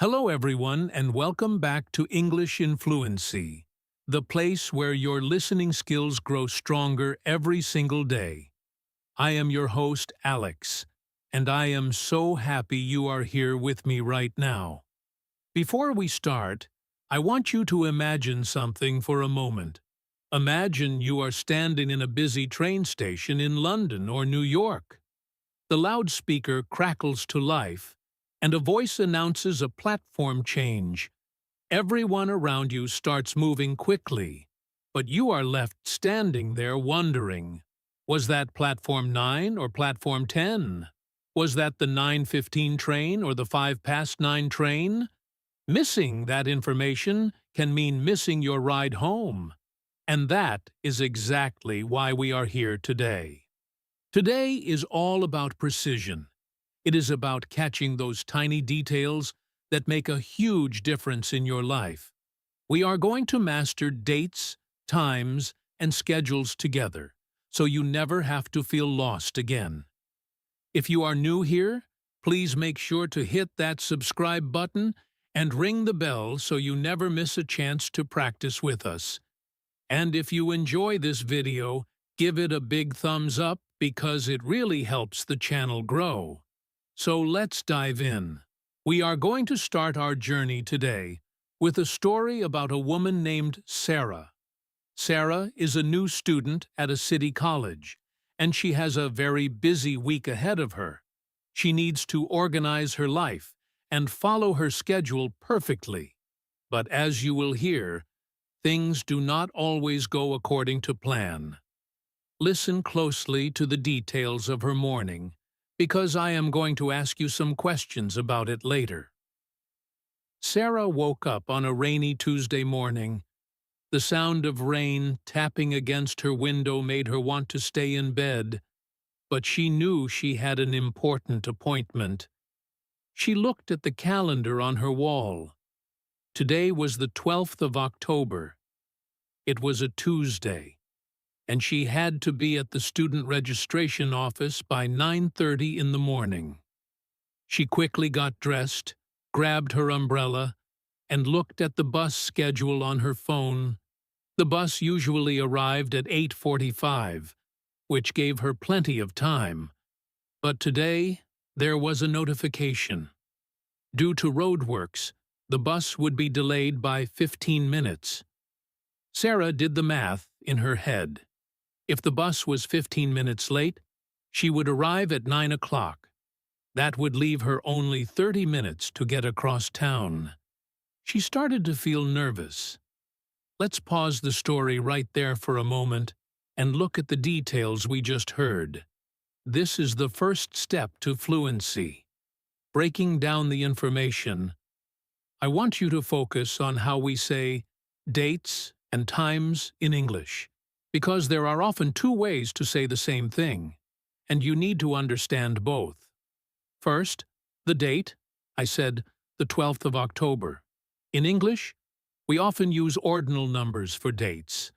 Hello everyone and welcome back to English in Fluency, the place where your listening skills grow stronger every single day. I am your host, Alex, and I am so happy you are here with me right now. Before we start, I want you to imagine something for a moment. Imagine you are standing in a busy train station in London or New York. The loudspeaker crackles to life, and a voice announces a platform change. Everyone around you starts moving quickly, but you are left standing there wondering, was that platform 9 or platform 10? Was that the 9:15 train or the 5 past 9 train? Missing that information can mean missing your ride home. And that is exactly why we are here today. Today is all about precision. It is about catching those tiny details that make a huge difference in your life. We are going to master dates, times, and schedules together, so you never have to feel lost again. If you are new here, please make sure to hit that subscribe button and ring the bell so you never miss a chance to practice with us. And if you enjoy this video, give it a big thumbs up because it really helps the channel grow. So let's dive in. We are going to start our journey today with a story about a woman named Sarah. Sarah is a new student at a city college, and she has a very busy week ahead of her. She needs to organize her life and follow her schedule perfectly. But as you will hear, things do not always go according to plan. Listen closely to the details of her morning, because I am going to ask you some questions about it later. Sarah woke up on a rainy Tuesday morning. The sound of rain tapping against her window made her want to stay in bed, but she knew she had an important appointment. She looked at the calendar on her wall. Today was the 12th of October. It was a Tuesday, and she had to be at the student registration office by 9:30 in the morning. She quickly got dressed, grabbed her umbrella, and looked at the bus schedule on her phone. The bus usually arrived at 8:45, which gave her plenty of time. But today, there was a notification. Due to roadworks, the bus would be delayed by 15 minutes. Sarah did the math in her head. If the bus was 15 minutes late, she would arrive at 9 o'clock. That would leave her only 30 minutes to get across town. She started to feel nervous. Let's pause the story right there for a moment and look at the details we just heard. This is the first step to fluency. Breaking down the information. I want you to focus on how we say dates and times in English, because there are often two ways to say the same thing, and you need to understand both. First, the date. I said the 12th of October. In English, we often use ordinal numbers for dates.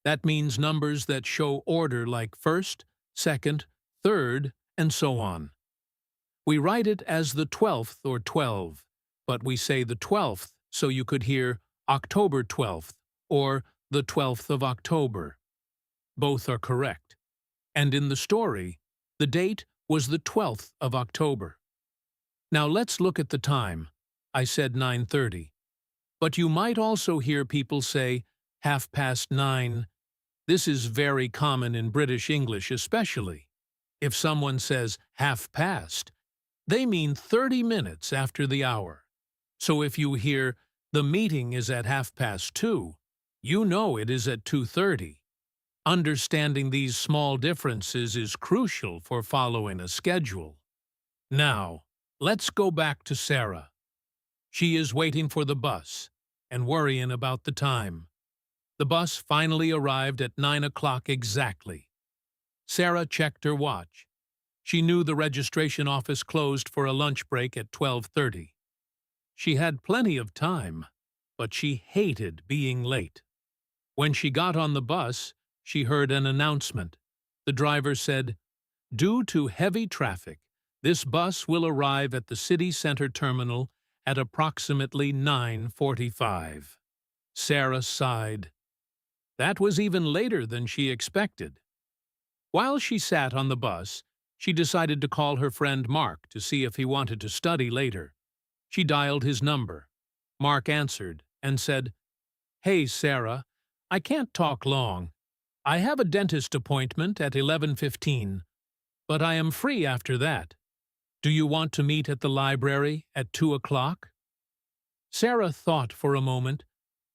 That means numbers that show order like first, second, third, and so on. We write it as the 12th or 12, but we say the 12th so you could hear October 12th or the 12th of October. Both are correct. And in the story, the date was the 12th of October. Now let's look at the time. I said 9:30. But you might also hear people say 9:30. This is very common in British English especially. If someone says half past, they mean 30 minutes after the hour. So if you hear the meeting is at 2:30, you know it is at 2:30. Understanding these small differences is crucial for following a schedule. Now, let's go back to Sarah. She is waiting for the bus and worrying about the time. The bus finally arrived at 9 o'clock exactly. Sarah checked her watch. She knew the registration office closed for a lunch break at 12:30. She had plenty of time, but she hated being late. When she got on the bus, she heard an announcement. The driver said, "Due to heavy traffic, this bus will arrive at the city center terminal at approximately 9:45. Sarah sighed. That was even later than she expected. While she sat on the bus, she decided to call her friend Mark to see if he wanted to study later. She dialed his number. Mark answered and said, "Hey, Sarah, I can't talk long. I have a dentist appointment at 11:15, but I am free after that. Do you want to meet at the library at 2 o'clock?" Sarah thought for a moment.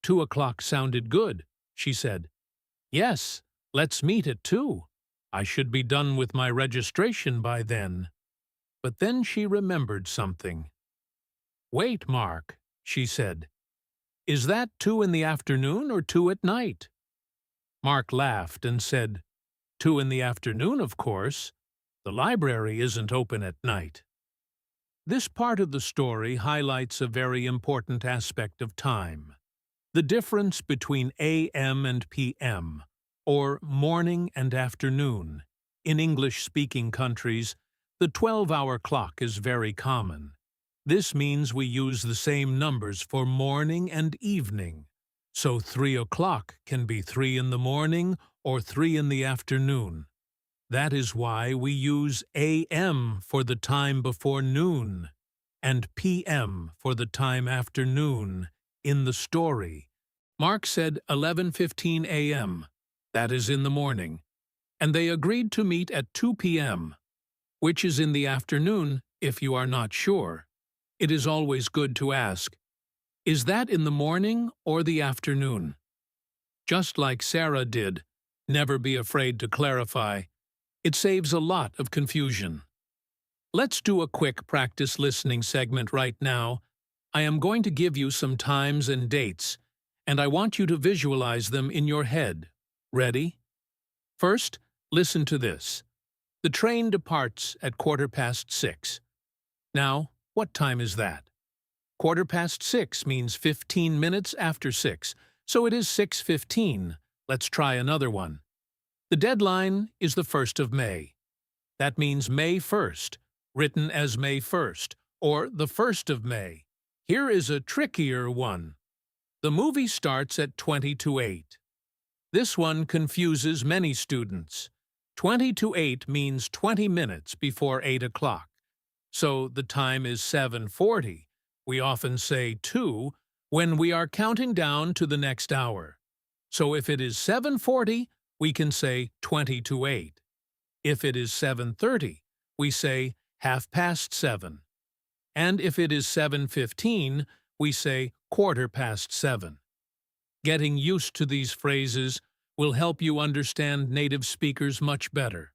2 o'clock sounded good, she said. "Yes, let's meet at 2. I should be done with my registration by then." But then she remembered something. "Wait, Mark," she said. "Is that 2 in the afternoon or 2 at night?" Mark laughed and said, "2 in the afternoon, of course. The library isn't open at night." This part of the story highlights a very important aspect of time: the difference between AM and PM, or morning and afternoon. In English-speaking countries, the 12-hour clock is very common. This means we use the same numbers for morning and evening. So 3 o'clock can be 3 in the morning or 3 in the afternoon. That is why we use AM for the time before noon and PM for the time after noon in the story. Mark said 11:15 a.m., that is in the morning, and they agreed to meet at 2 p.m., which is in the afternoon if you are not sure. It is always good to ask, is that in the morning or the afternoon? Just like Sarah did, never be afraid to clarify. It saves a lot of confusion. Let's do a quick practice listening segment right now. I am going to give you some times and dates, and I want you to visualize them in your head. Ready? First, listen to this. The train departs at 6:15. Now, what time is that? 6:15 means 15 minutes after 6, so it is 6:15. Let's try another one. The deadline is the 1st of May. That means May 1st, written as May 1st, or the 1st of May. Here is a trickier one. The movie starts at 20 to 8. This one confuses many students. 20 to 8 means 20 minutes before 8 o'clock. So the time is 7:40. We often say 2 when we are counting down to the next hour. So if it is 7:40, we can say 20 to 8. If it is 7:30, we say 7:30. And if it is 7:15, we say 7:15. Getting used to these phrases will help you understand native speakers much better.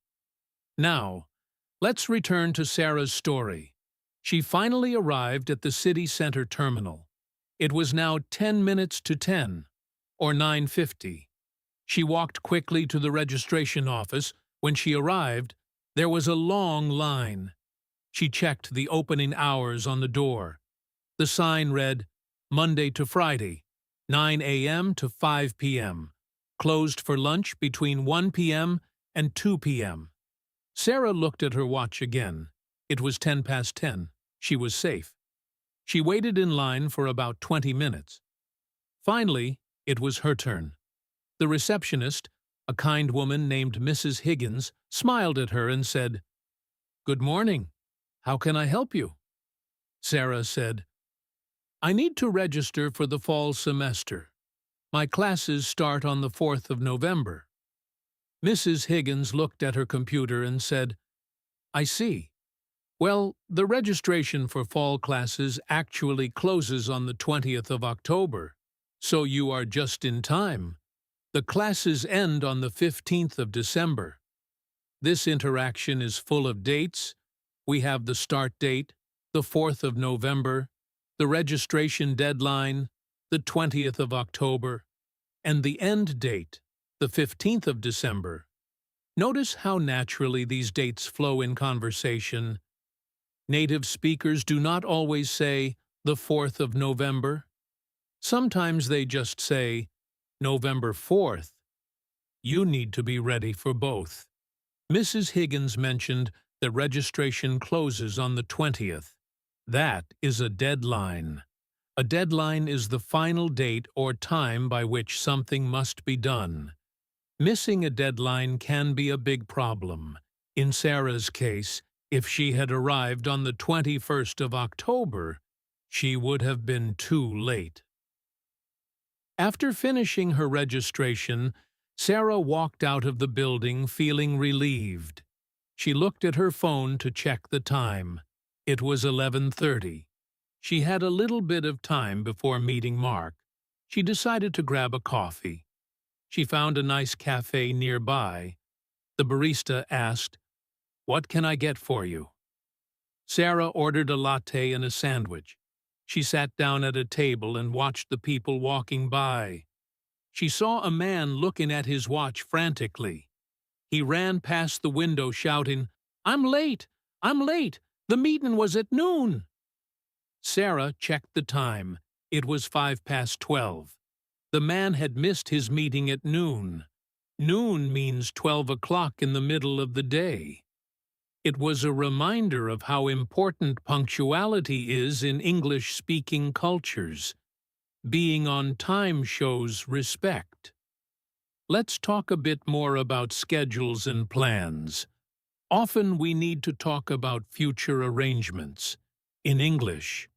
Now, let's return to Sarah's story. She finally arrived at the city center terminal. It was now 10 minutes to 10, or 9:50. She walked quickly to the registration office. When she arrived, there was a long line. She checked the opening hours on the door. The sign read, Monday to Friday, 9 a.m. to 5 p.m., closed for lunch between 1 p.m. and 2 p.m. Sarah looked at her watch again. It was 10 past 10. She was safe. She waited in line for about 20 minutes. Finally, it was her turn. The receptionist, a kind woman named Mrs. Higgins, smiled at her and said, "Good morning. How can I help you?" Sarah said, "I need to register for the fall semester. My classes start on the 4th of November." Mrs. Higgins looked at her computer and said, "I see. Well, the registration for fall classes actually closes on the 20th of October, so you are just in time. The classes end on the 15th of December. This interaction is full of dates. We have the start date, the 4th of November, the registration deadline, the 20th of October, and the end date, the 15th of December. Notice how naturally these dates flow in conversation. Native speakers do not always say the 4th of November. Sometimes they just say November 4th. You need to be ready for both. Mrs. Higgins mentioned that registration closes on the 20th. That is a deadline. A deadline is the final date or time by which something must be done. Missing a deadline can be a big problem. In Sarah's case, if she had arrived on the 21st of October, she would have been too late. After finishing her registration, Sarah walked out of the building feeling relieved. She looked at her phone to check the time. It was 11:30. She had a little bit of time before meeting Mark. She decided to grab a coffee. She found a nice cafe nearby. The barista asked, "What can I get for you?" Sarah ordered a latte and a sandwich. She sat down at a table and watched the people walking by. She saw a man looking at his watch frantically. He ran past the window shouting, "I'm late! I'm late! The meeting was at noon!" Sarah checked the time. It was 12:05. The man had missed his meeting at noon. Noon means 12 o'clock in the middle of the day. It was a reminder of how important punctuality is in English-speaking cultures. Being on time shows respect. Let's talk a bit more about schedules and plans. Often we need to talk about future arrangements. In English,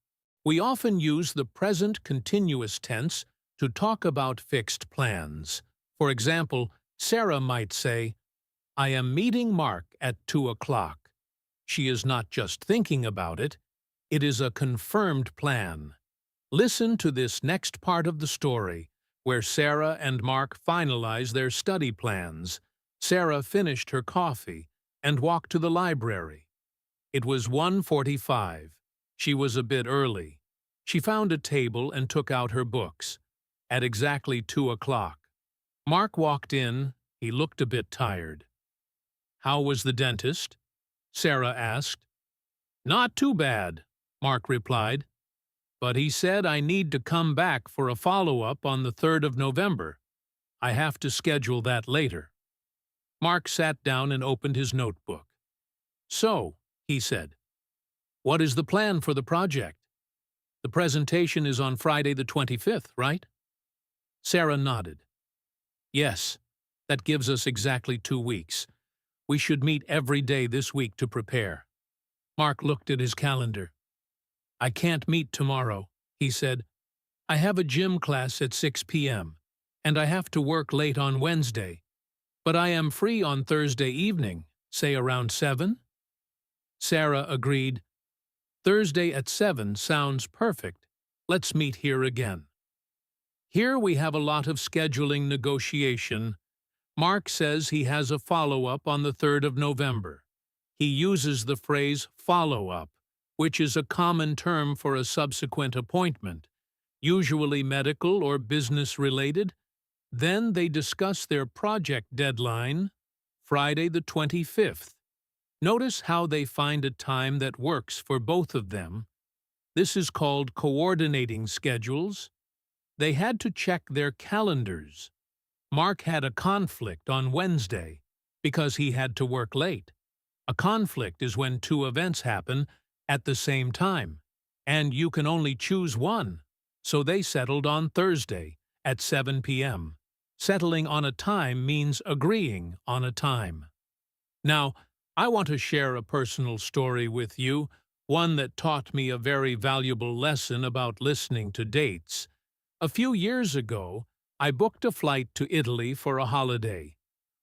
we often use the present continuous tense to talk about fixed plans. For example, Sarah might say, "I am meeting Mark at 2 o'clock. She is not just thinking about it, it is a confirmed plan. Listen to this next part of the story, where Sarah and Mark finalize their study plans. Sarah finished her coffee and walked to the library. It was 1:45. She was a bit early. She found a table and took out her books. At exactly 2 o'clock, Mark walked in. He looked a bit tired. "How was the dentist?" Sarah asked. "Not too bad," Mark replied. "But he said I need to come back for a follow-up on the 3rd of November. I have to schedule that later." Mark sat down and opened his notebook. "So," he said, "what is the plan for the project? The presentation is on Friday the 25th, right?" Sarah nodded. "Yes, that gives us exactly 2 weeks. We should meet every day this week to prepare." Mark looked at his calendar. "I can't meet tomorrow," he said. "I have a gym class at 6 p.m., and I have to work late on Wednesday. But I am free on Thursday evening, say around 7? Sarah agreed. "Thursday at 7 sounds perfect. Let's meet here again." Here we have a lot of scheduling negotiation. Mark says he has a follow-up on the 3rd of November. He uses the phrase follow-up, which is a common term for a subsequent appointment, usually medical or business-related. Then they discuss their project deadline, Friday the 25th. Notice how they find a time that works for both of them. This is called coordinating schedules. They had to check their calendars. Mark had a conflict on Wednesday because he had to work late. A conflict is when 2 events happen at the same time, and you can only choose one. So they settled on Thursday at 7 p.m. Settling on a time means agreeing on a time. Now, I want to share a personal story with you, one that taught me a very valuable lesson about listening to dates. A few years ago, I booked a flight to Italy for a holiday.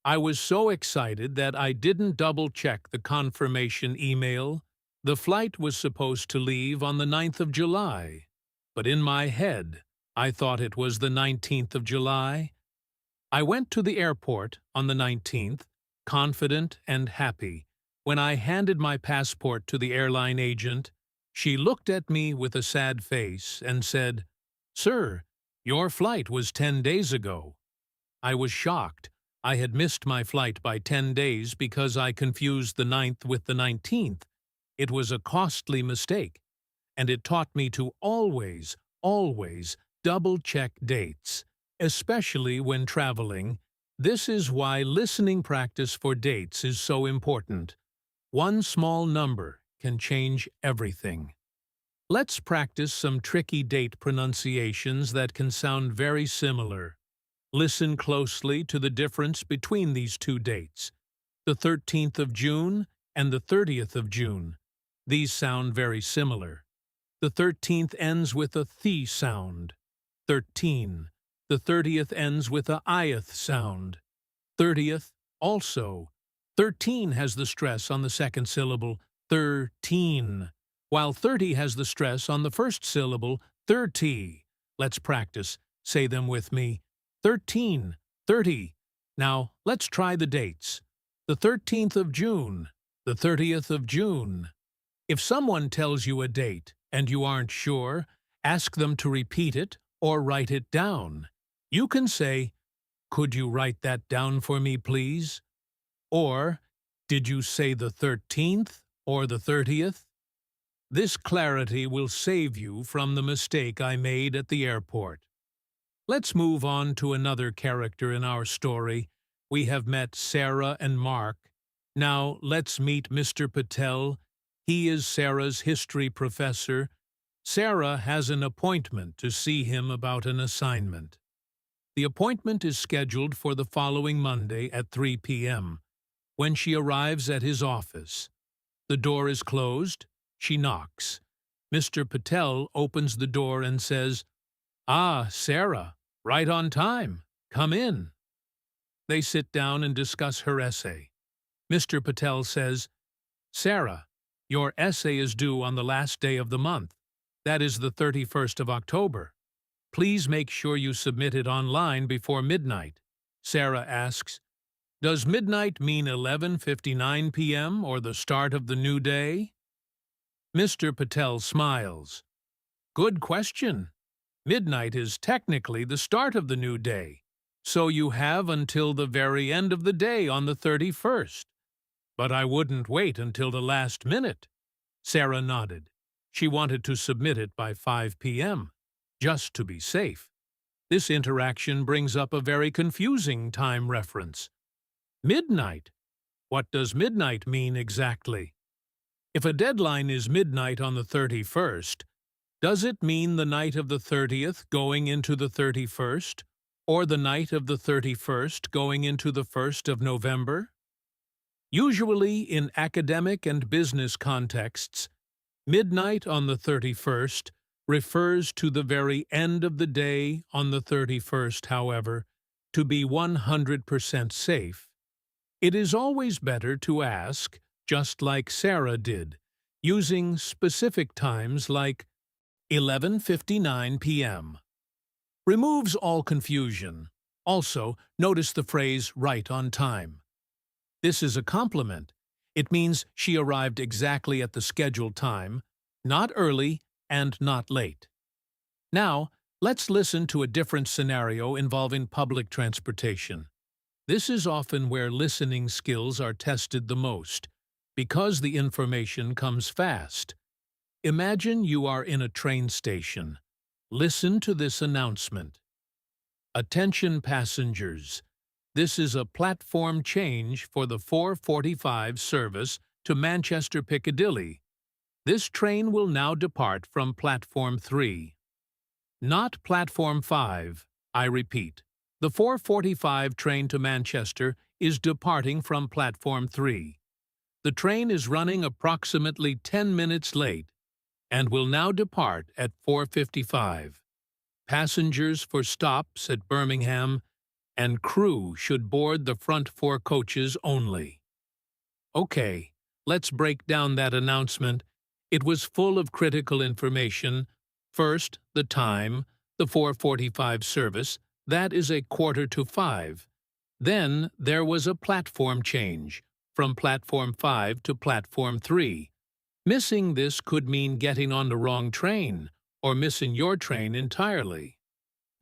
I was so excited that I didn't double-check the confirmation email. The flight was supposed to leave on the 9th of July, but in my head, I thought it was the 19th of July. I went to the airport on the 19th, confident and happy. When I handed my passport to the airline agent, she looked at me with a sad face and said, "Sir, your flight was 10 days ago." I was shocked. I had missed my flight by 10 days because I confused the 9th with the 19th. It was a costly mistake, and it taught me to always double-check dates, especially when traveling. This is why listening practice for dates is so important. One small number can change everything. Let's practice some tricky date pronunciations that can sound very similar. Listen closely to the difference between these two dates, the 13th of June and the 30th of June. These sound very similar. The 13th ends with a th sound. 13. The 30th ends with a ith sound. 30th also. 13 has the stress on the second syllable, 13, while 30 has the stress on the first syllable, 30. Let's practice. Say them with me. 13, 30. Now, let's try the dates. The 13th of June, the 30th of June. If someone tells you a date and you aren't sure, ask them to repeat it or write it down. You can say, "Could you write that down for me, please?" Or, "Did you say the 13th or the 30th? This clarity will save you from the mistake I made at the airport. Let's move on to another character in our story. We have met Sarah and Mark. Now let's meet Mr. Patel. He is Sarah's history professor. Sarah has an appointment to see him about an assignment. The appointment is scheduled for the following Monday at 3 p.m. When she arrives at his office, the door is closed. She knocks. Mr. Patel opens the door and says, "Ah, Sarah, right on time. Come in." They sit down and discuss her essay. Mr. Patel says, "Sarah, your essay is due on the last day of the month. That is the 31st of October. Please make sure you submit it online before midnight." Sarah asks, "Does midnight mean 11:59 p.m. or the start of the new day?" Mr. Patel smiles. "Good question. Midnight is technically the start of the new day, so you have until the very end of the day on the 31st. But I wouldn't wait until the last minute." Sarah nodded. She wanted to submit it by 5 p.m., just to be safe. This interaction brings up a very confusing time reference. Midnight. What does midnight mean exactly? If a deadline is midnight on the 31st, does it mean the night of the 30th going into the 31st, or the night of the 31st going into the 1st of November? Usually, in academic and business contexts, midnight on the 31st refers to the very end of the day on the 31st, however, to be 100% safe. It is always better to ask, just like Sarah did, using specific times like 11:59 p.m. Removes all confusion. Also, notice the phrase "right on time." This is a compliment. It means she arrived exactly at the scheduled time, not early and not late. Now, let's listen to a different scenario involving public transportation. This is often where listening skills are tested the most, because the information comes fast. Imagine you are in a train station. Listen to this announcement. "Attention passengers. This is a platform change for the 4:45 service to Manchester Piccadilly. This train will now depart from Platform 3. Not Platform 5, I repeat. The 4:45 train to Manchester is departing from Platform 3. The train is running approximately 10 minutes late and will now depart at 4:55. Passengers for stops at Birmingham and crew should board the front 4 coaches only." Okay, let's break down that announcement. It was full of critical information. First, the time, the 4:45 service, that is 4:45. Then there was a platform change, from Platform 5 to Platform 3. Missing this could mean getting on the wrong train, or missing your train entirely.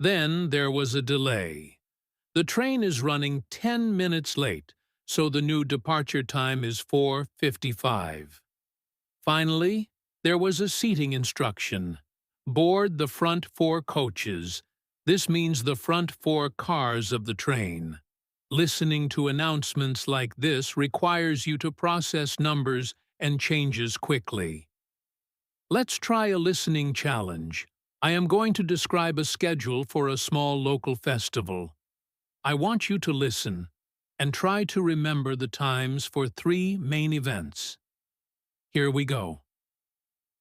Then there was a delay. The train is running 10 minutes late, so the new departure time is 4:55. Finally, there was a seating instruction. Board the front 4 coaches. This means the front 4 cars of the train. Listening to announcements like this requires you to process numbers and changes quickly. Let's try a listening challenge. I am going to describe a schedule for a small local festival. I want you to listen and try to remember the times for 3 main events. Here we go.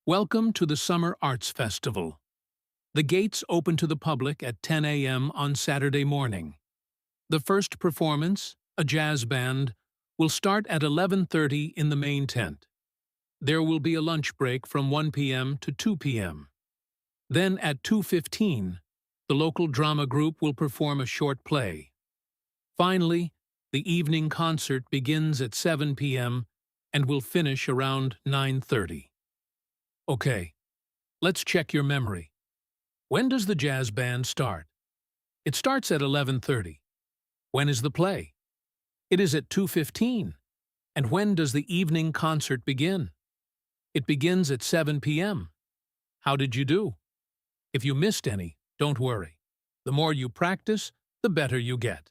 Welcome to the Summer Arts Festival. The gates open to the public at 10 a.m. on Saturday morning. The first performance, a jazz band, will start at 11:30 in the main tent. There will be a lunch break from 1 p.m. to 2 p.m. Then at 2:15, the local drama group will perform a short play. Finally, the evening concert begins at 7 p.m. and will finish around 9:30. Okay, let's check your memory. When does the jazz band start? It starts at 11:30. When is the play? It is at 2:15. And when does the evening concert begin? It begins at 7 p.m. How did you do? If you missed any, don't worry. The more you practice, the better you get.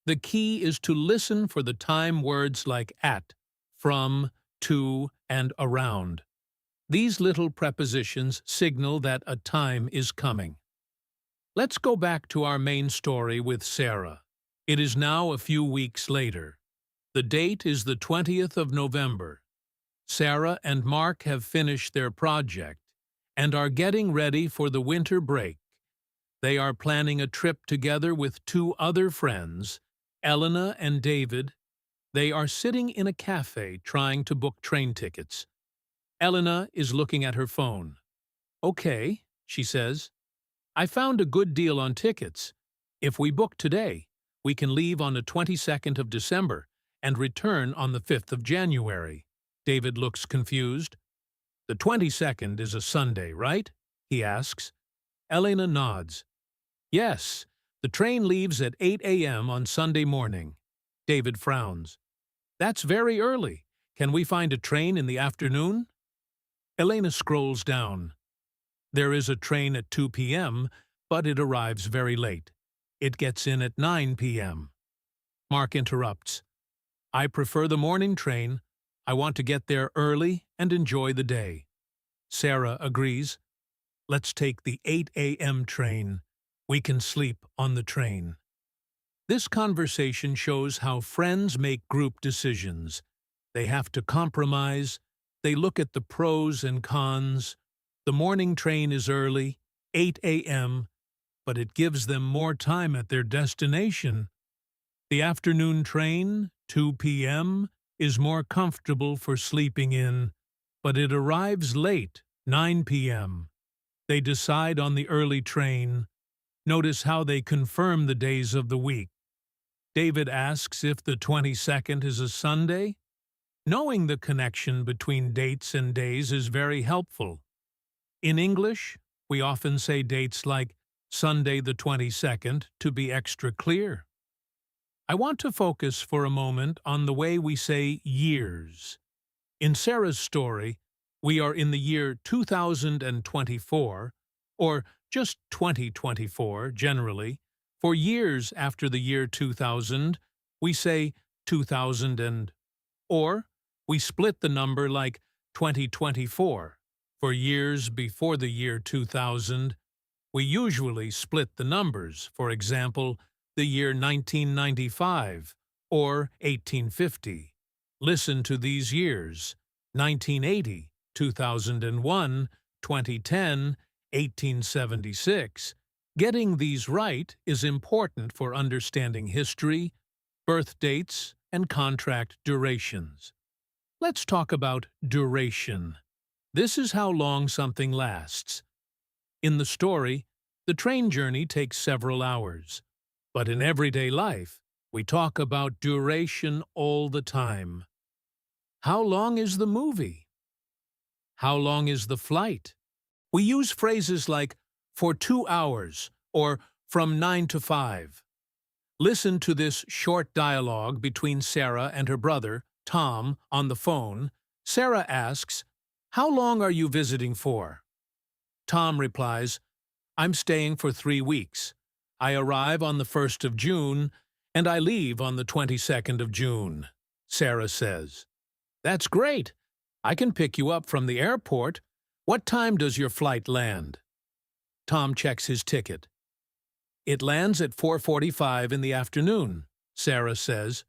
The key is to listen for the time words like at, from, to, and around. These little prepositions signal that a time is coming. Let's go back to our main story with Sarah. It is now a few weeks later. The date is the 20th of November. Sarah and Mark have finished their project and are getting ready for the winter break. They are planning a trip together with 2 other friends, Elena and David. They are sitting in a cafe trying to book train tickets. Elena is looking at her phone. "Okay," she says. "I found a good deal on tickets. If we book today, we can leave on the 22nd of December and return on the 5th of January. David looks confused. "The 22nd is a Sunday, right?" he asks. Elena nods. "Yes, the train leaves at 8 a.m. on Sunday morning." David frowns. "That's very early. Can we find a train in the afternoon?" Elena scrolls down. There is a train at 2 p.m., but it arrives very late. It gets in at 9 p.m. Mark interrupts. "I prefer the morning train. I want to get there early and enjoy the day." Sarah agrees. "Let's take the 8 a.m. train. We can sleep on the train." This conversation shows how friends make group decisions. They have to compromise. They look at the pros and cons. The morning train is early, 8 a.m., but it gives them more time at their destination. The afternoon train, 2 p.m., is more comfortable for sleeping in, but it arrives late, 9 p.m. They decide on the early train. Notice how they confirm the days of the week. David asks if the 22nd is a Sunday. Knowing the connection between dates and days is very helpful. In English, we often say dates like Sunday the 22nd to be extra clear. I want to focus for a moment on the way we say years. In Sarah's story, we are in the year 2024, or just 2024 generally. For years after the year 2000, we say 2000 and, or we split the number like 2024. For years before the year 2000, we usually split the numbers, for example, the year 1995 or 1850. Listen to these years: 1980, 2001, 2010, 1876. Getting these right is important for understanding history, birth dates, and contract durations. Let's talk about duration. This is how long something lasts. In the story, the train journey takes several hours. But in everyday life, we talk about duration all the time. How long is the movie? How long is the flight? We use phrases like for 2 hours or from 9 to 5. Listen to this short dialogue between Sarah and her brother, Tom, on the phone. Sarah asks, "How long are you visiting for?" Tom replies, "I'm staying for 3 weeks. I arrive on the 1st of June, and I leave on the 22nd of June." Sarah says, "That's great. I can pick you up from the airport. What time does your flight land? Tom checks his ticket. It lands at 4:45 in the afternoon, Sarah says.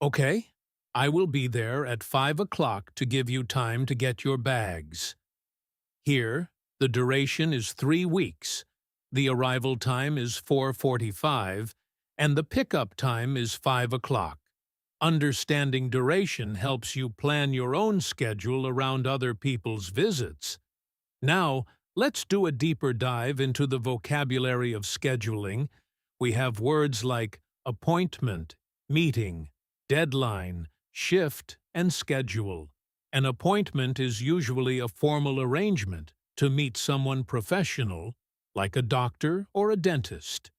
Okay, I will be there at 5 o'clock to give you time to get your bags. Here, the duration is 3 weeks. The arrival time is 4:45, and the pickup time is 5 o'clock. Understanding duration helps you plan your own schedule around other people's visits. Now, let's do a deeper dive into the vocabulary of scheduling. We have words like appointment, meeting, deadline, shift, and schedule. An appointment is usually a formal arrangement to meet someone professional, like a doctor or a dentist.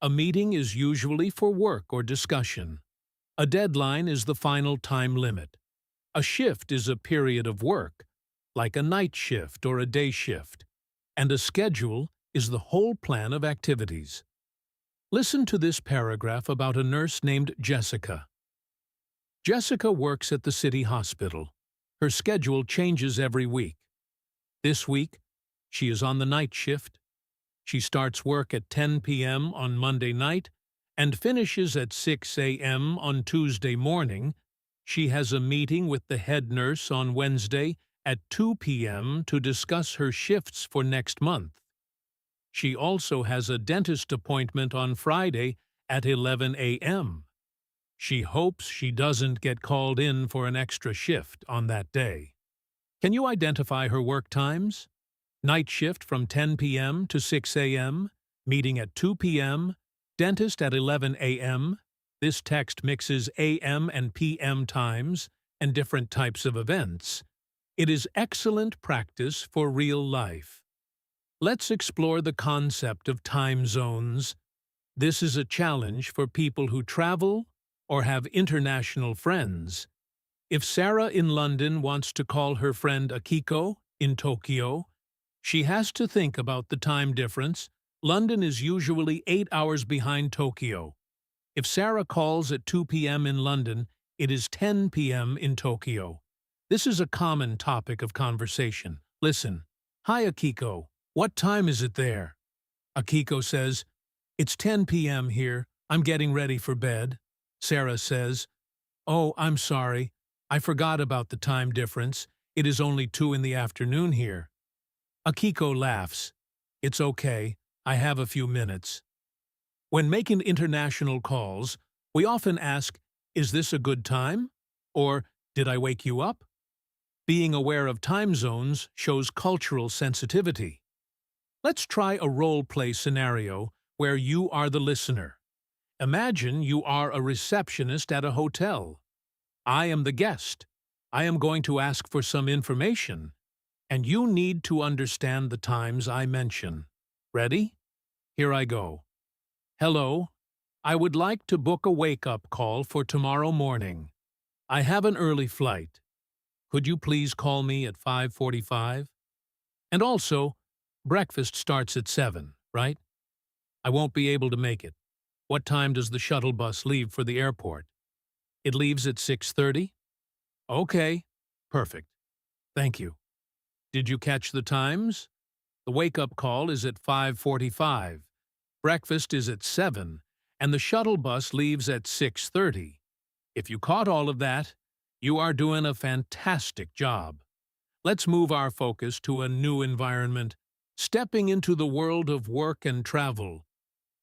A meeting is usually for work or discussion. A deadline is the final time limit. A shift is a period of work, like a night shift or a day shift. And a schedule is the whole plan of activities. Listen to this paragraph about a nurse named Jessica. Jessica works at the city hospital. Her schedule changes every week. This week, she is on the night shift. She starts work at 10 p.m. on Monday night and finishes at 6 a.m. on Tuesday morning. She has a meeting with the head nurse on Wednesday at 2 p.m. to discuss her shifts for next month. She also has a dentist appointment on Friday at 11 a.m. She hopes she doesn't get called in for an extra shift on that day. Can you identify her work times? Night shift from 10 p.m. to 6 a.m., meeting at 2 p.m., dentist at 11 a.m. This text mixes a.m. and p.m. times and different types of events. It is excellent practice for real life. Let's explore the concept of time zones. This is a challenge for people who travel or have international friends. If Sarah in London wants to call her friend Akiko in Tokyo, she has to think about the time difference. London is usually 8 hours behind Tokyo. If Sarah calls at 2 p.m. in London, it is 10 p.m. in Tokyo. This is a common topic of conversation. Listen. Hi, Akiko. What time is it there? Akiko says, It's 10 p.m. here. I'm getting ready for bed. Sarah says, Oh, I'm sorry. I forgot about the time difference. It is only 2 in the afternoon here. Akiko laughs. It's okay. I have a few minutes. When making international calls, we often ask, Is this a good time? Or, Did I wake you up? Being aware of time zones shows cultural sensitivity. Let's try a role-play scenario where you are the listener. Imagine you are a receptionist at a hotel. I am the guest. I am going to ask for some information, and you need to understand the times I mention. Ready? Here I go. Hello. I would like to book a wake-up call for tomorrow morning. I have an early flight. Could you please call me at 5:45? And also, breakfast starts at 7, right? I won't be able to make it. What time does the shuttle bus leave for the airport? It leaves at 6:30? Okay, perfect. Thank you. Did you catch the times? The wake-up call is at 5:45, breakfast is at 7, and the shuttle bus leaves at 6:30. If you caught all of that, you are doing a fantastic job. Let's move our focus to a new environment, stepping into the world of work and travel.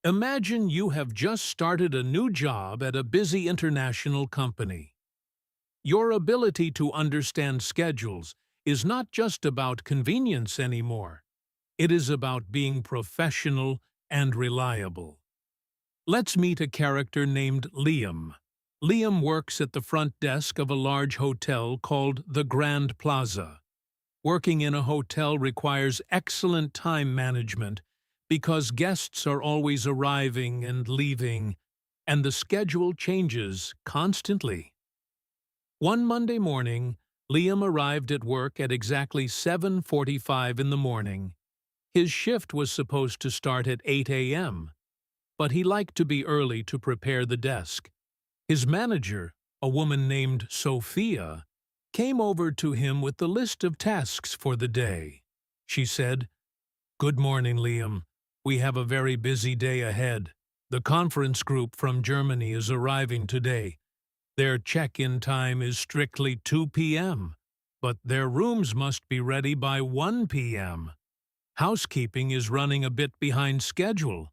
Imagine you have just started a new job at a busy international company. Your ability to understand schedules is not just about convenience anymore. It is about being professional and reliable. Let's meet a character named Liam. Liam works at the front desk of a large hotel called the Grand Plaza. Working in a hotel requires excellent time management because guests are always arriving and leaving, and the schedule changes constantly. One Monday morning, Liam arrived at work at exactly 7:45 in the morning. His shift was supposed to start at 8 a.m., but he liked to be early to prepare the desk. His manager, a woman named Sophia, came over to him with the list of tasks for the day. She said, "Good morning, Liam. We have a very busy day ahead. The conference group from Germany is arriving today. Their check-in time is strictly 2 p.m., but their rooms must be ready by 1 p.m. Housekeeping is running a bit behind schedule,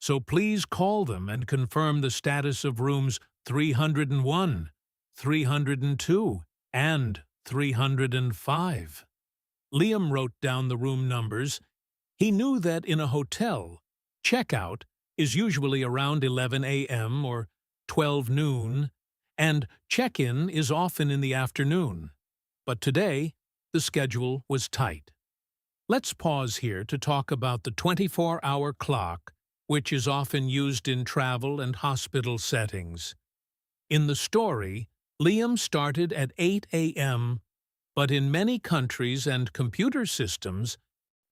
so please call them and confirm the status of rooms 301, 302, and 305. Liam wrote down the room numbers. He knew that in a hotel, checkout is usually around 11 a.m. or 12 noon, and check-in is often in the afternoon. But today, the schedule was tight. Let's pause here to talk about the 24-hour clock, which is often used in travel and hospital settings. In the story, Liam started at 8 a.m., but in many countries and computer systems,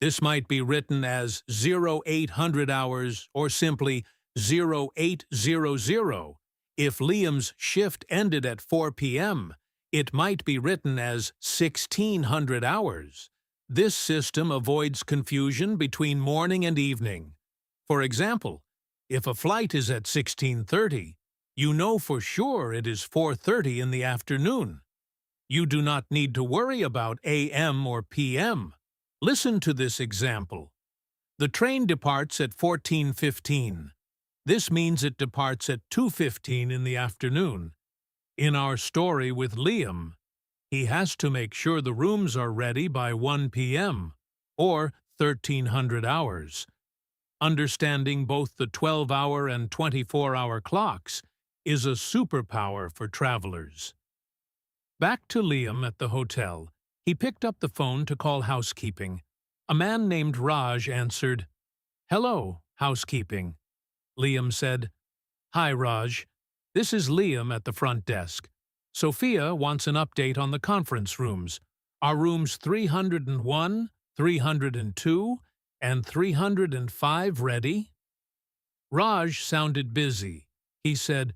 this might be written as 0800 hours or simply 0800. If Liam's shift ended at 4 p.m., it might be written as 1600 hours. This system avoids confusion between morning and evening. For example, if a flight is at 16:30, you know for sure it is 4:30 in the afternoon. You do not need to worry about AM or PM. Listen to this example. The train departs at 14:15. This means it departs at 2:15 in the afternoon. In our story with Liam, he has to make sure the rooms are ready by 1 p.m. or 1300 hours. Understanding both the 12-hour and 24-hour clocks is a superpower for travelers. Back to Liam at the hotel, he picked up the phone to call housekeeping. A man named Raj answered. "Hello, housekeeping." Liam said, "Hi, Raj. This is Liam at the front desk. Sophia wants an update on the conference rooms. Are rooms 301, 302, and 305 ready?" Raj sounded busy. He said,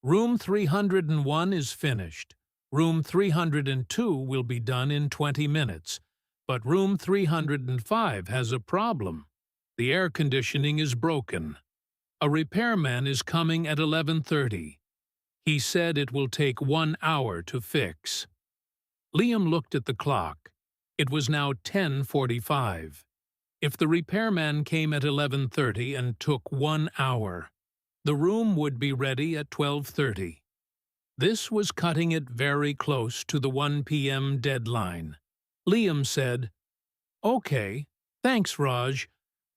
"Room 301 is finished. Room 302 will be done in 20 minutes. But room 305 has a problem. The air conditioning is broken. A repairman is coming at 11:30. He said it will take 1 hour to fix." Liam looked at the clock. It was now 10:45. If the repairman came at 11:30 and took 1 hour, the room would be ready at 12:30. This was cutting it very close to the 1 p.m. deadline. Liam said, "Okay, thanks, Raj.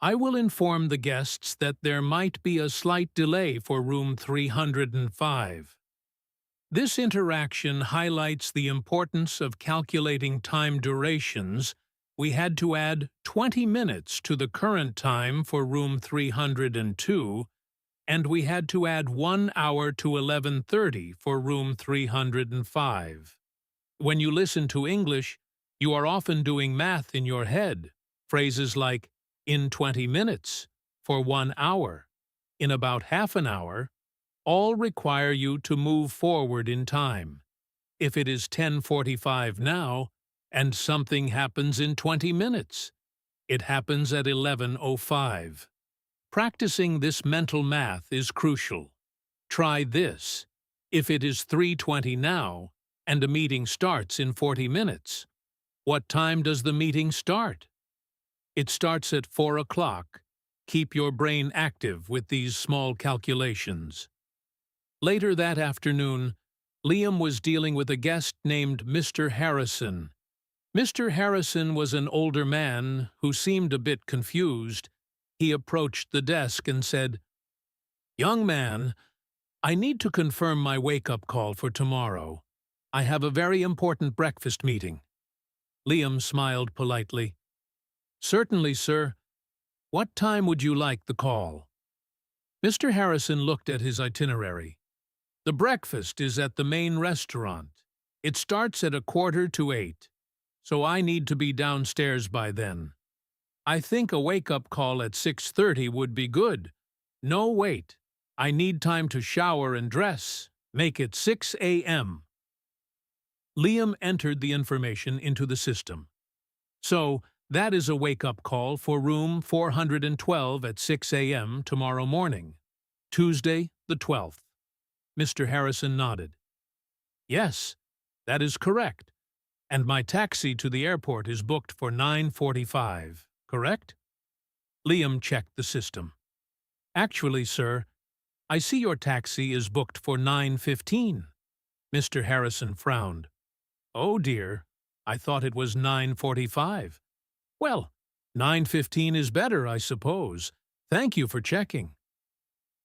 I will inform the guests that there might be a slight delay for room 305. This interaction highlights the importance of calculating time durations. We had to add 20 minutes to the current time for room 302, and we had to add 1 hour to 11:30 for room 305. When you listen to English, you are often doing math in your head. Phrases like, in 20 minutes, for 1 hour, in about half an hour, all require you to move forward in time. If it is 10:45 now, and something happens in 20 minutes, it happens at 11:05. Practicing this mental math is crucial. Try this. If it is 3:20 now, and a meeting starts in 40 minutes, what time does the meeting start? It starts at 4 o'clock. Keep your brain active with these small calculations. Later that afternoon, Liam was dealing with a guest named Mr. Harrison. Mr. Harrison was an older man who seemed a bit confused. He approached the desk and said, "Young man, I need to confirm my wake-up call for tomorrow. I have a very important breakfast meeting." Liam smiled politely. "Certainly, sir. What time would you like the call?" Mr. Harrison looked at his itinerary. "The breakfast is at the main restaurant. It starts at 7:45, so I need to be downstairs by then. I think a wake-up call at 6:30 would be good. No, wait. I need time to shower and dress. Make it 6 a.m. Liam entered the information into the system. So, That is a wake-up call for room 412 at 6 a.m. tomorrow morning, Tuesday, the 12th. Mr. Harrison nodded. Yes, that is correct. And my taxi to the airport is booked for 9:45, correct? Liam checked the system. Actually, sir, I see your taxi is booked for 9:15. Mr. Harrison frowned. Oh dear, I thought it was 9:45. Well, 9:15 is better, I suppose. Thank you for checking.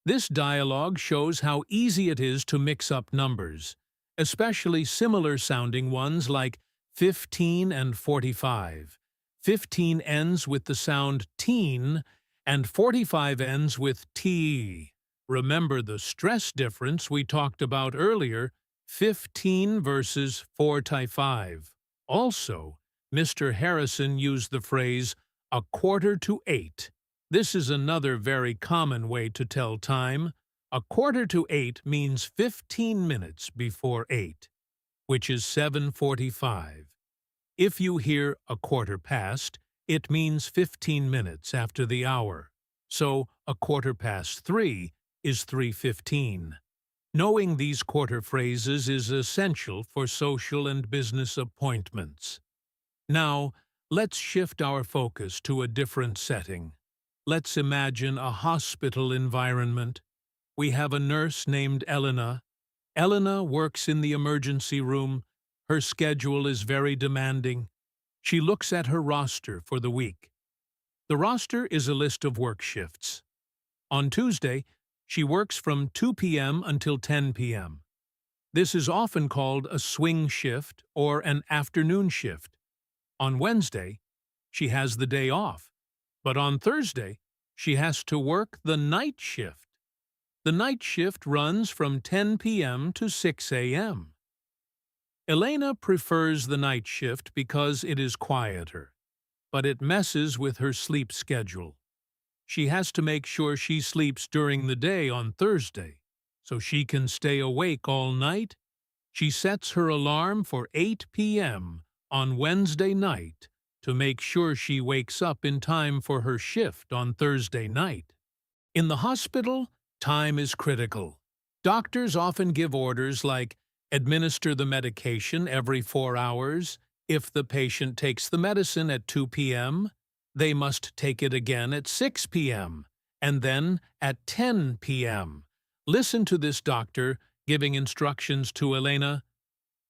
This dialogue shows how easy it is to mix up numbers, especially similar-sounding ones like 15 and 45. 15 ends with the sound teen, and 45 ends with t. Remember the stress difference we talked about earlier, 15 versus 45. Also, Mr. Harrison used the phrase, "a quarter to 8." This is another very common way to tell time. A quarter to 8 means 15 minutes before 8, which is 7:45. If you hear a quarter past, it means 15 minutes after the hour. So, a quarter past 3 is 3:15. Knowing these quarter phrases is essential for social and business appointments. Now, let's shift our focus to a different setting. Let's imagine a hospital environment. We have a nurse named Elena. Elena works in the emergency room. Her schedule is very demanding. She looks at her roster for the week. The roster is a list of work shifts. On Tuesday, she works from 2 p.m. until 10 p.m. This is often called a swing shift or an afternoon shift. On Wednesday, she has the day off, but on Thursday, she has to work the night shift. The night shift runs from 10 p.m. to 6 a.m. Elena prefers the night shift because it is quieter, but it messes with her sleep schedule. She has to make sure she sleeps during the day on Thursday, so she can stay awake all night. She sets her alarm for 8 p.m. on Wednesday night to make sure she wakes up in time for her shift on Thursday night. In the hospital, time is critical. Doctors often give orders like administer the medication every 4 hours. If the patient takes the medicine at 2 p.m., they must take it again at 6 p.m. and then at 10 p.m. Listen to this doctor giving instructions to Elena.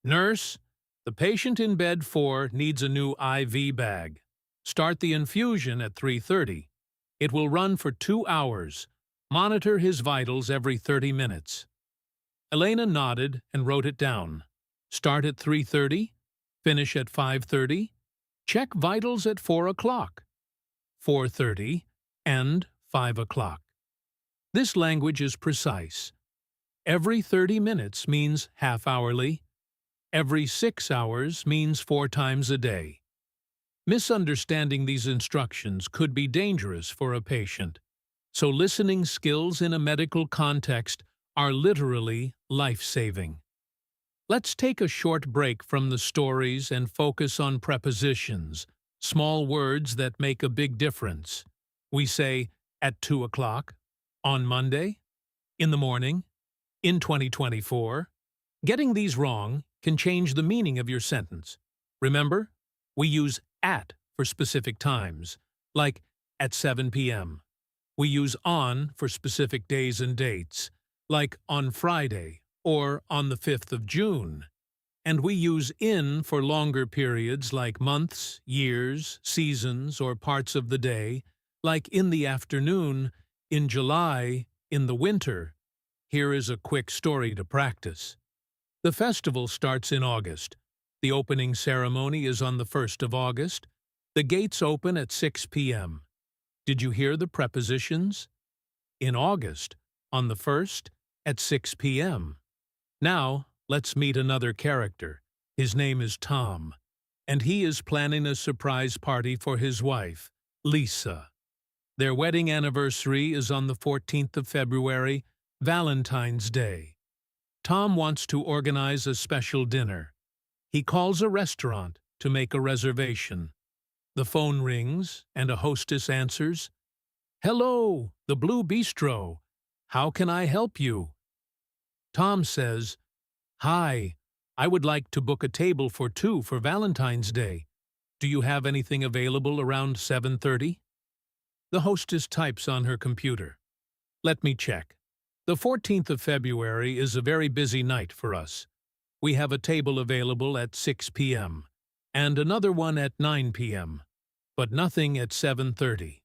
Nurse, the patient in bed 4 needs a new IV bag. Start the infusion at 3:30. It will run for 2 hours. Monitor his vitals every 30 minutes. Elena nodded and wrote it down. Start at 3:30, finish at 5:30, check vitals at 4 o'clock, 4:30, and 5 o'clock. This language is precise. Every 30 minutes means half-hourly. Every 6 hours means 4 times a day. Misunderstanding these instructions could be dangerous for a patient, so listening skills in a medical context are literally life-saving. Let's take a short break from the stories and focus on prepositions, small words that make a big difference. We say, at 2 o'clock, on Monday, in the morning, in 2024. Getting these wrong can change the meaning of your sentence. Remember, we use at for specific times, like at 7 p.m. We use on for specific days and dates, like on Friday or on the 5th of June. And we use in for longer periods like months, years, seasons, or parts of the day, like in the afternoon, in July, in the winter. Here is a quick story to practice. The festival starts in August. The opening ceremony is on the 1st of August. The gates open at 6 p.m. Did you hear the prepositions? In August, on the 1st, at 6 p.m. Now, let's meet another character. His name is Tom, and he is planning a surprise party for his wife, Lisa. Their wedding anniversary is on the 14th of February, Valentine's Day. Tom wants to organize a special dinner. He calls a restaurant to make a reservation. The phone rings, and a hostess answers, "Hello, the Blue Bistro. How can I help you?" Tom says, "Hi, I would like to book a table for two for Valentine's Day. Do you have anything available around 7:30? The hostess types on her computer. "Let me check. The 14th of February is a very busy night for us. We have a table available at 6 p.m. and another one at 9 p.m., but nothing at 7:30.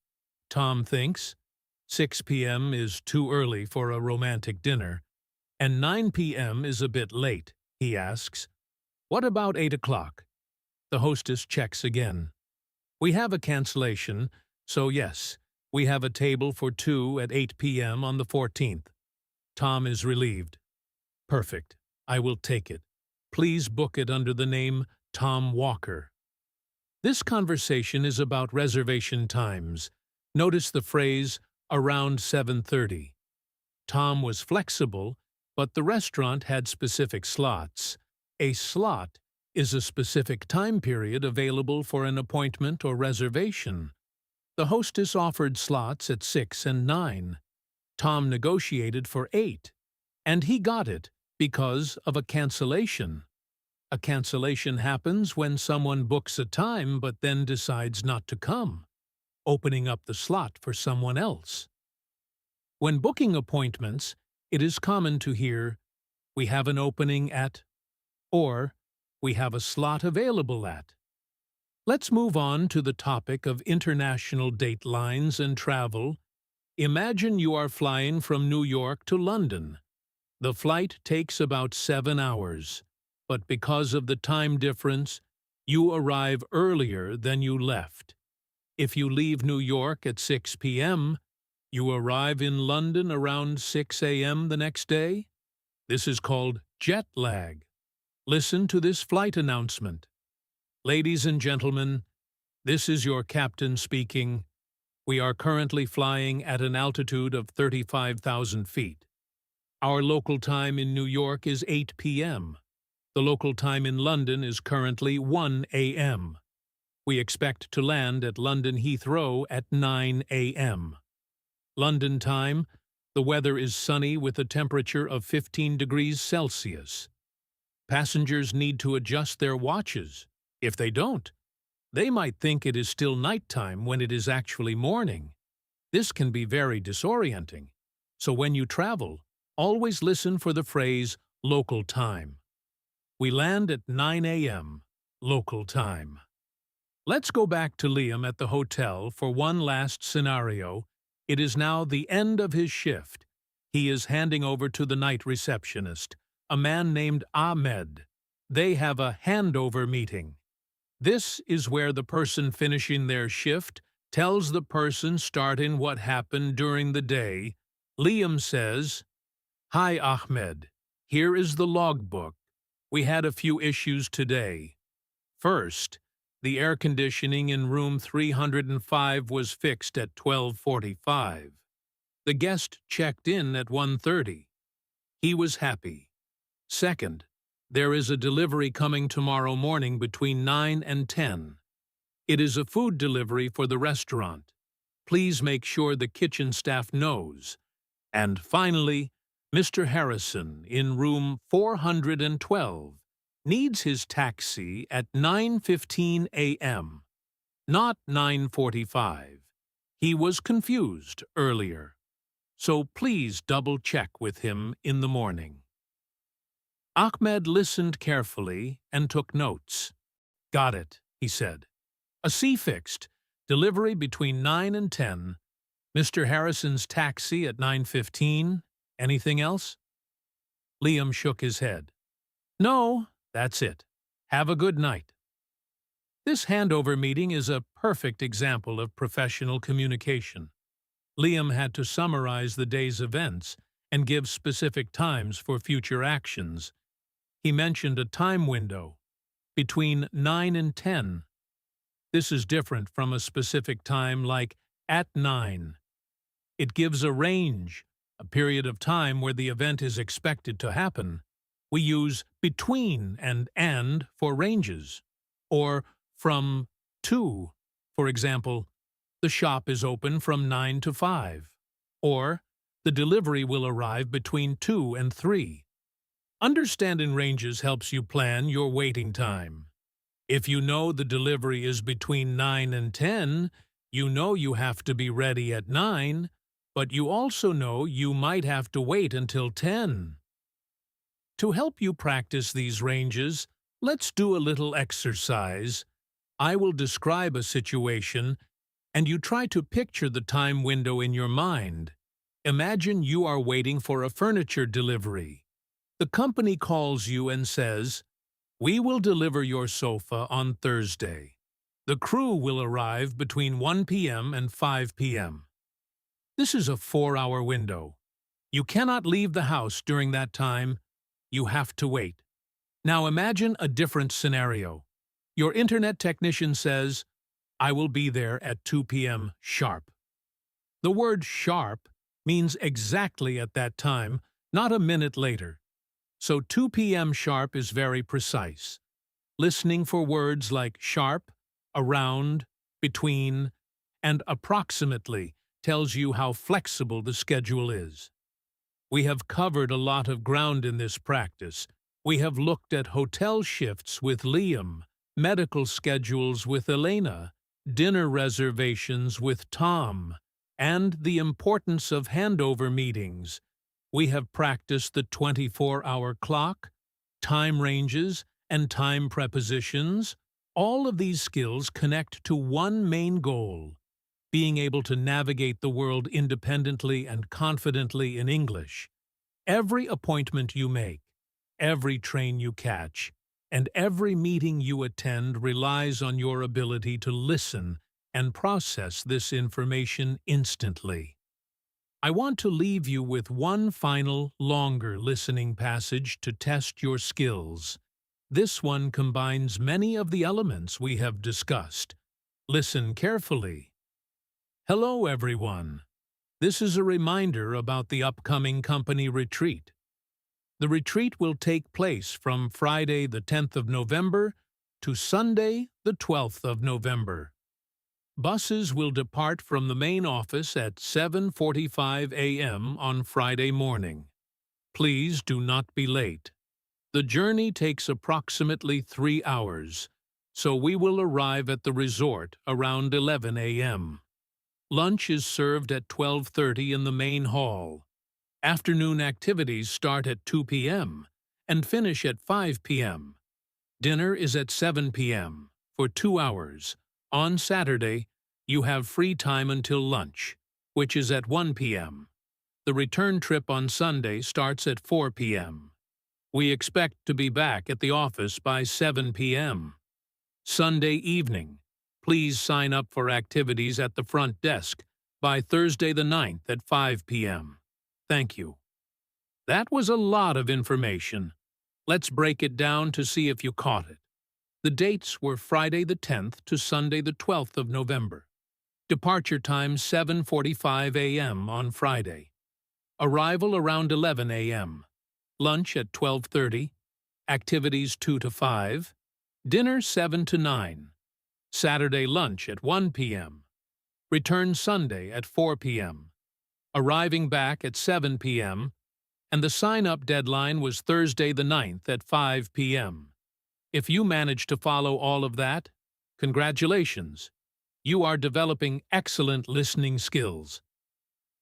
Tom thinks 6 p.m. is too early for a romantic dinner, and 9 p.m. is a bit late. He asks, "What about 8 o'clock? The hostess checks again. "We have a cancellation, so yes, we have a table for two at 8 p.m. on the 14th. Tom is relieved. "Perfect. I will take it. Please book it under the name Tom Walker." This conversation is about reservation times. Notice the phrase, "around 7:30. Tom was flexible, but the restaurant had specific slots. A slot is a specific time period available for an appointment or reservation. The hostess offered slots at 6 and 9. Tom negotiated for 8, and he got it because of a cancellation. A cancellation happens when someone books a time but then decides not to come, opening up the slot for someone else. When booking appointments, it is common to hear, "We have an opening at," or "We have a slot available at." Let's move on to the topic of international date lines and travel. Imagine you are flying from New York to London. The flight takes about 7 hours, but because of the time difference, you arrive earlier than you left. If you leave New York at 6 p.m., you arrive in London around 6 a.m. the next day. This is called jet lag. Listen to this flight announcement. "Ladies and gentlemen, this is your captain speaking. We are currently flying at an altitude of 35,000 feet. Our local time in New York is 8 p.m. The local time in London is currently 1 a.m. We expect to land at London Heathrow at 9 a.m. London time, the weather is sunny with a temperature of 15 degrees Celsius. Passengers need to adjust their watches. If they don't, they might think it is still nighttime when it is actually morning. This can be very disorienting. So when you travel, always listen for the phrase local time. We land at 9 a.m. local time. Let's go back to Liam at the hotel for one last scenario. It is now the end of his shift. He is handing over to the night receptionist, a man named Ahmed. They have a handover meeting. This is where the person finishing their shift tells the person starting what happened during the day. Liam says, "Hi, Ahmed. Here is the logbook. We had a few issues today. First, the air conditioning in room 305 was fixed at 12:45. The guest checked in at 1:30. He was happy. Second, there is a delivery coming tomorrow morning between 9 and 10. It is a food delivery for the restaurant. Please make sure the kitchen staff knows. And finally, Mr. Harrison in room 412 needs his taxi at 9:15 a.m., not 9:45. He was confused earlier. So please double-check with him in the morning." Ahmed listened carefully and took notes. "Got it," he said. "A C-fixed, delivery between 9 and 10, Mr. Harrison's taxi at 9:15, anything else?" Liam shook his head. "No, that's it. Have a good night." This handover meeting is a perfect example of professional communication. Liam had to summarize the day's events and give specific times for future actions. He mentioned a time window, between 9 and 10. This is different from a specific time like at 9. It gives a range, a period of time where the event is expected to happen. We use between and for ranges, or from to For example, the shop is open from 9 to 5, or the delivery will arrive between 2 and 3. Understanding ranges helps you plan your waiting time. If you know the delivery is between 9 and 10, you know you have to be ready at 9, but you also know you might have to wait until 10. To help you practice these ranges, let's do a little exercise. I will describe a situation, and you try to picture the time window in your mind. Imagine you are waiting for a furniture delivery. The company calls you and says, "We will deliver your sofa on Thursday. The crew will arrive between 1 p.m. and 5 p.m. This is a 4-hour window. You cannot leave the house during that time. You have to wait. Now imagine a different scenario. Your internet technician says, "I will be there at 2 p.m. sharp." The word sharp means exactly at that time, not a minute later. So 2 p.m. sharp is very precise. Listening for words like sharp, around, between, and approximately tells you how flexible the schedule is. We have covered a lot of ground in this practice. We have looked at hotel shifts with Liam, medical schedules with Elena, dinner reservations with Tom, and the importance of handover meetings. We have practiced the 24-hour clock, time ranges, and time prepositions. All of these skills connect to one main goal: being able to navigate the world independently and confidently in English. Every appointment you make, every train you catch, and every meeting you attend relies on your ability to listen and process this information instantly. I want to leave you with one final, longer listening passage to test your skills. This one combines many of the elements we have discussed. Listen carefully. Hello, everyone. This is a reminder about the upcoming company retreat. The retreat will take place from Friday the 10th of November to Sunday the 12th of November. Buses will depart from the main office at 7:45 a.m. on Friday morning. Please do not be late. The journey takes approximately 3 hours, so we will arrive at the resort around 11 a.m. Lunch is served at 12:30 in the main hall. Afternoon activities start at 2 p.m. and finish at 5 p.m. Dinner is at 7 p.m. for 2 hours. On Saturday, you have free time until lunch, which is at 1 p.m. The return trip on Sunday starts at 4 p.m. We expect to be back at the office by 7 p.m. Sunday evening, please sign up for activities at the front desk by Thursday the 9th at 5 p.m. Thank you. That was a lot of information. Let's break it down to see if you caught it. The dates were Friday the 10th to Sunday the 12th of November. Departure time 7:45 a.m. on Friday. Arrival around 11 a.m. Lunch at 12:30. Activities 2 to 5. Dinner 7 to 9. Saturday lunch at 1 p.m. Return Sunday at 4 p.m. Arriving back at 7 p.m. And the sign-up deadline was Thursday the 9th at 5 p.m. If you managed to follow all of that, congratulations. You are developing excellent listening skills.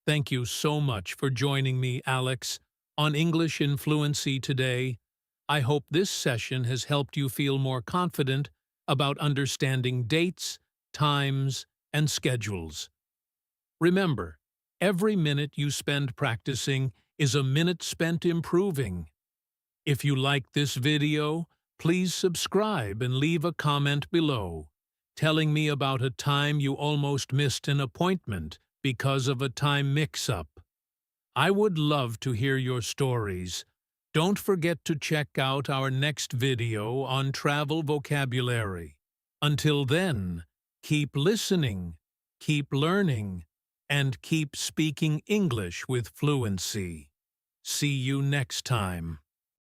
Thank you so much for joining me, Alex, on English in Fluency today. I hope this session has helped you feel more confident about understanding dates, times, and schedules. Remember, every minute you spend practicing is a minute spent improving. If you liked this video, please subscribe and leave a comment below, telling me about a time you almost missed an appointment because of a time mix-up. I would love to hear your stories. Don't forget to check out our next video on travel vocabulary. Until then, keep listening, keep learning, and keep speaking English with fluency. See you next time.